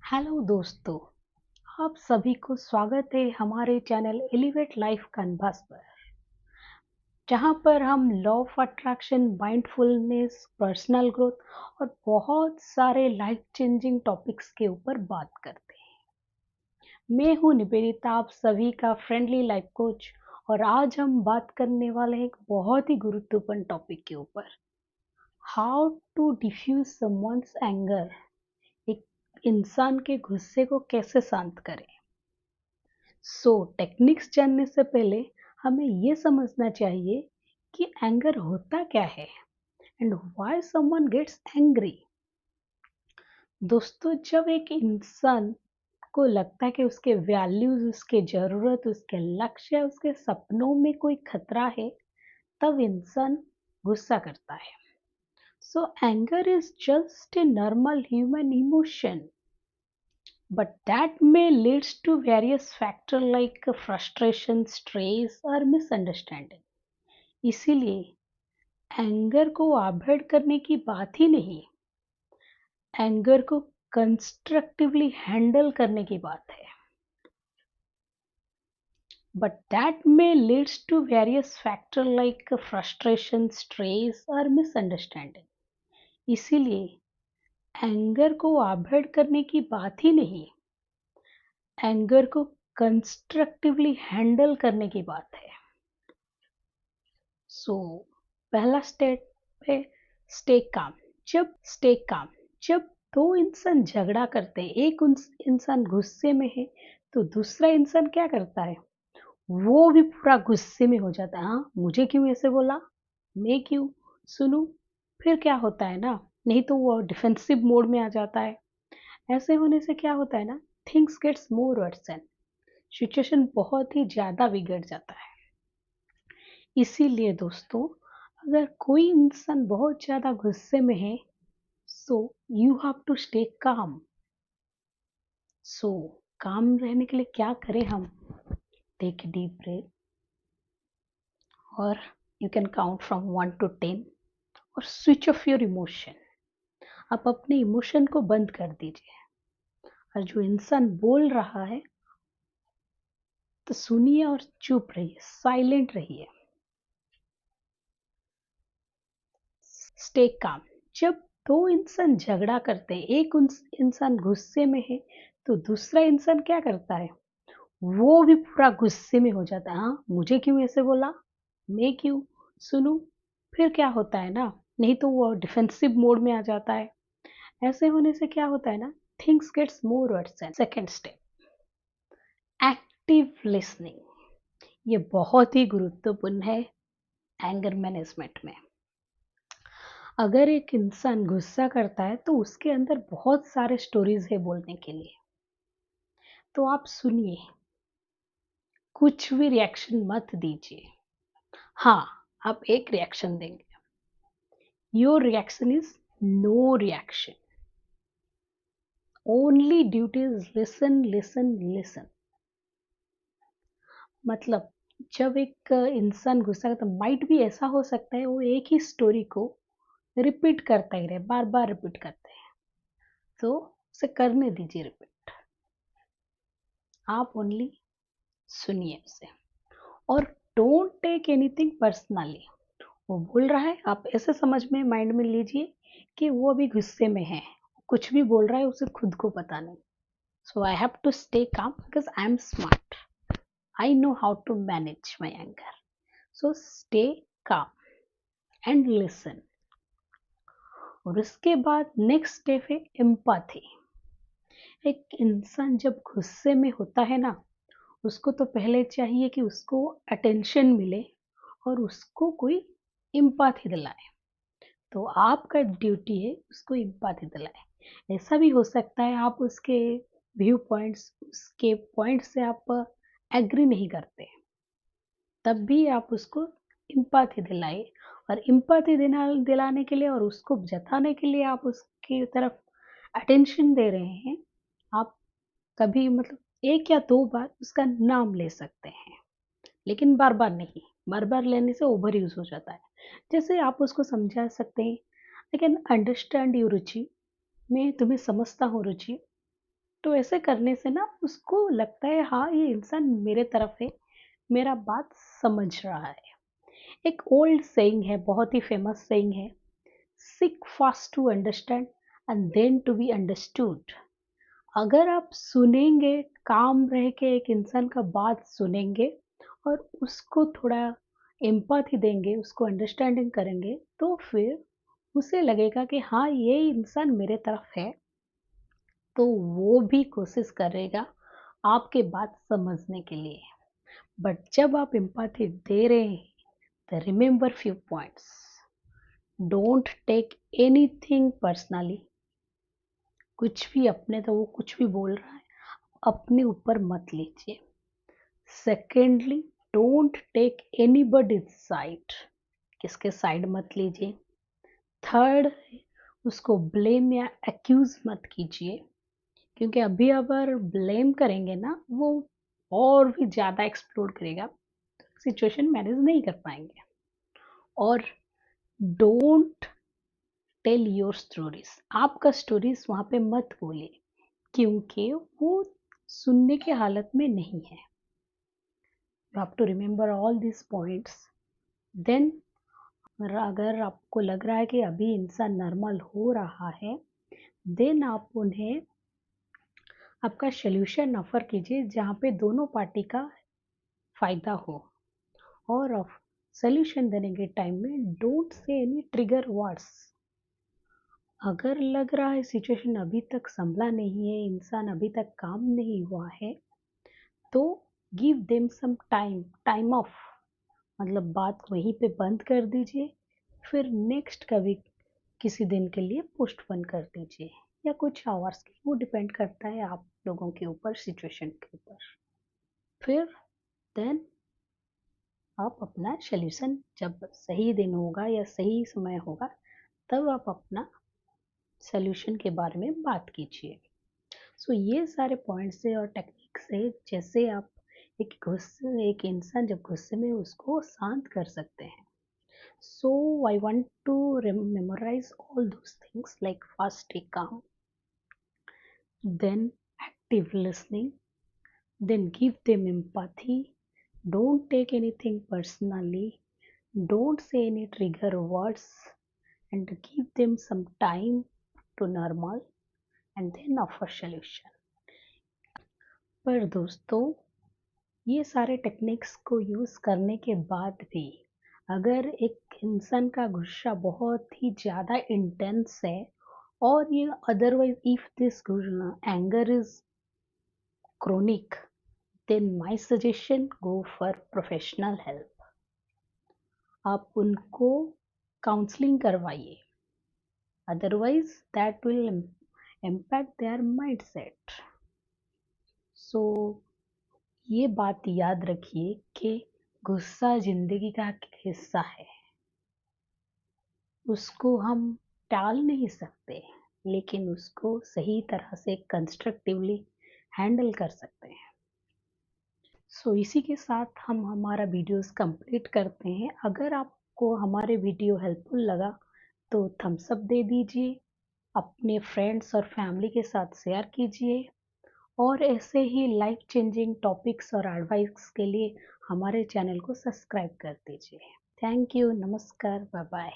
Hello दोस्तों, आप सभी को स्वागत है हमारे चैनल एलिवेट लाइफ कैनवास पर, जहां पर हम law of attraction, mindfulness, personal growth और बहुत सारे लाइफ चेंजिंग टॉपिक्स के ऊपर बात करते हैं। मैं हूं निवेदिता, आप सभी का फ्रेंडली लाइफ कोच, और आज हम बात करने वाले हैं एक बहुत ही गुरुत्वपूर्ण टॉपिक के ऊपर, how to defuse someone's anger. एक इंसान के गुस्से को कैसे शांत करें। टेक्निक्स जानने से पहले हमें ये समझना चाहिए कि एंगर होता क्या है and why someone gets angry. दोस्तों, जब एक इंसान को लगता है कि उसके वैल्यूज, उसके ज़रूरत, उसके लक्ष्य, उसके सपनों में कोई खतरा है, तब इंसान गुस्सा करता है। Anger is just a normal human emotion, but that may leads to various factors like frustration, stress or misunderstanding. इसीलिए एंगर को अवॉइड करने की बात ही नहीं, एंगर को कंस्ट्रक्टिवली हैंडल करने की बात है। But that may leads to various factors like frustration, stress or misunderstanding. इसीलिए एंगर को अवॉइड करने की बात ही नहीं, एंगर को कंस्ट्रक्टिवली हैंडल करने की बात है। पहला स्टेप है स्टे काम। जब दो इंसान झगड़ा करते हैं, एक इंसान गुस्से में है, तो दूसरा इंसान क्या करता है, वो भी पूरा गुस्से में हो जाता है। हाँ, मुझे क्यों ऐसे बोला, मैं क्यों सुनूं। फिर क्या होता है ना, नहीं तो वो डिफेंसिव मोड में आ जाता है। ऐसे होने से क्या होता है ना, things gets more worsen, situation बहुत ही ज्यादा बिगड़ जाता है। इसीलिए दोस्तों, अगर कोई इंसान बहुत ज़्यादा गुस्से में है, so you have to stay calm. So calm रहने के लिए क्या करें हम, टेक ए डीप ब्रेथ और you can count from 1 to 10 और स्विच ऑफ योर इमोशन। आप अपने इमोशन को बंद कर दीजिए, और जो इंसान बोल रहा है तो सुनिए और चुप रहिए, साइलेंट रहिए। Stay calm. जब दो इंसान झगड़ा करते हैं, एक इंसान गुस्से में है, तो दूसरा इंसान क्या करता है, वो भी पूरा गुस्से में हो जाता है। हाँ, मुझे क्यों ऐसे बोला, मैं क्यों सुनूं। फिर क्या होता है ना, नहीं तो वो डिफेंसिव मोड में आ जाता है। ऐसे होने से क्या होता है ना, things gets more worsen. Second step, active listening. ये बहुत ही गुरुत्वपूर्ण है एंगर मैनेजमेंट में। अगर एक इंसान गुस्सा करता है तो उसके अंदर बहुत सारे स्टोरीज है बोलने के लिए, तो आप सुनिए, कुछ भी रिएक्शन मत दीजिए। हाँ, आप एक रिएक्शन देंगे, your reaction is no reaction. Only duty is listen listen listen. मतलब जब एक इंसान गुस्सा करता, माइट भी ऐसा हो सकता है वो एक ही स्टोरी को रिपीट करता ही रहे, बार बार रिपीट करते हैं, तो उसे करने दीजिए रिपीट। आप ओनली सुनिए उसे, और डोंट टेक एनीथिंग पर्सनली। वो बोल रहा है, आप ऐसे समझ में माइंड में लीजिए कि वो अभी गुस्से में है, कुछ भी बोल रहा है उसे खुद को पता नहीं। So I have to stay calm because I am smart, I know how to manage my anger. So stay calm and listen. और उसके बाद नेक्स्ट स्टेप है एम्पैथी। एक इंसान जब गुस्से में होता है ना, उसको तो पहले चाहिए कि उसको अटेंशन मिले और उसको कोई एम्पैथी दिलाए। तो आपका ड्यूटी है उसको एम्पैथी दिलाए। ऐसा भी हो सकता है आप उसके व्यू पॉइंट्स, उसके पॉइंट से आप एग्री नहीं करते, तब भी आप उसको एम्पैथी दिलाए। और एम्पैथी दिलाने के लिए और उसको जताने के लिए आप उसकी तरफ अटेंशन दे रहे हैं। आप कभी मतलब 1 या 2 बार उसका नाम ले सकते हैं, लेकिन बार-बार नहीं, बार-बार लेने से ओवर यूज़ हो जाता है। जैसे आप उसको समझा सकते हैं, आई कैन अंडरस्टैंड योर रुचि, मैं तुम्हें समझता हूँ रुचि, तो ऐसे करने से ना उसको लगता है हाँ ये इंसान मेरे तरफ है, मेरा बात समझ रहा है। एक ओल्ड सेइंग है, बहुत ही फेमस सेइंग है, seek fast to understand and then to be understood. अगर आप सुनेंगे, काम रह के एक इंसान का बात सुनेंगे और उसको थोड़ा एम्पैथी देंगे, उसको अंडरस्टैंडिंग करेंगे, तो फिर उसे लगेगा कि हाँ ये इंसान मेरे तरफ है, तो वो भी कोशिश करेगा आपके बात समझने के लिए। बट जब आप एम्पैथी दे रहे हैं, तो remember few points. Don't take anything personally. कुछ भी अपने, तो वो कुछ भी बोल रहा है, अपने ऊपर मत लीजिए। Secondly, don't take anybody's side. किसके साइड मत लीजिए। थर्ड, उसको ब्लेम या एक्यूज मत कीजिए, क्योंकि अभी अगर ब्लेम करेंगे ना, वो और भी ज़्यादा एक्सप्लोर करेगा, सिचुएशन मैनेज नहीं कर पाएंगे। और डोंट टेल योर स्टोरीज। आपका स्टोरीज वहाँ पे मत बोलिए, क्योंकि वो सुनने की हालत में नहीं है। You have to remember all this points. Then अगर आपको लग रहा है कि अभी इंसान नॉर्मल हो रहा है, देन आप उन्हें आपका सॉल्यूशन ऑफर कीजिए जहाँ पे दोनों पार्टी का फ़ायदा हो। और ऑफ सॉल्यूशन देने के टाइम में don't say any trigger words. अगर लग रहा है सिचुएशन अभी तक संभला नहीं है, इंसान अभी तक काम नहीं हुआ है, तो give them some time, time off, मतलब बात वहीं पे बंद कर दीजिए, फिर नेक्स्ट कभी किसी दिन के लिए पोस्टपोन कर दीजिए, या कुछ आवर्स के, वो डिपेंड करता है आप लोगों के ऊपर, सिचुएशन के ऊपर। फिर देन आप अपना सॉल्यूशन, जब सही दिन होगा या सही समय होगा, तब आप अपना सॉल्यूशन के बारे में बात कीजिए। सो ये सारे पॉइंट्स है और टेक्निक्स है, जैसे आप एक इंसान जब गुस्से में, उसको शांत कर सकते हैं। So I want to memorize all those things, like first stay calm, then active listening, then give them empathy, don't take anything personally, don't say any trigger words, and give them some time to normal, and then offer solution. पर दोस्तों, ये सारे techniques को use करने के बाद भी अगर एक इंसान का गुस्सा बहुत ही ज़्यादा इंटेंस है, और ये otherwise if this anger is chronic, then my suggestion, go for professional help. आप उनको काउंसलिंग करवाइए, otherwise that will impact their mindset. So ये बात याद रखिए कि गुस्सा जिंदगी का एक हिस्सा है, उसको हम टाल नहीं सकते, लेकिन उसको सही तरह से कंस्ट्रक्टिवली हैंडल कर सकते हैं। सो इसी के साथ हम हमारा वीडियोस कंप्लीट करते हैं। अगर आपको हमारे वीडियो हेल्पफुल लगा तो थम्स अप दे दीजिए, अपने फ्रेंड्स और फैमिली के साथ शेयर कीजिए, और ऐसे ही लाइफ चेंजिंग टॉपिक्स और एडवाइस के लिए हमारे चैनल को सब्सक्राइब कर दीजिए। थैंक यू, नमस्कार, बाय बाय।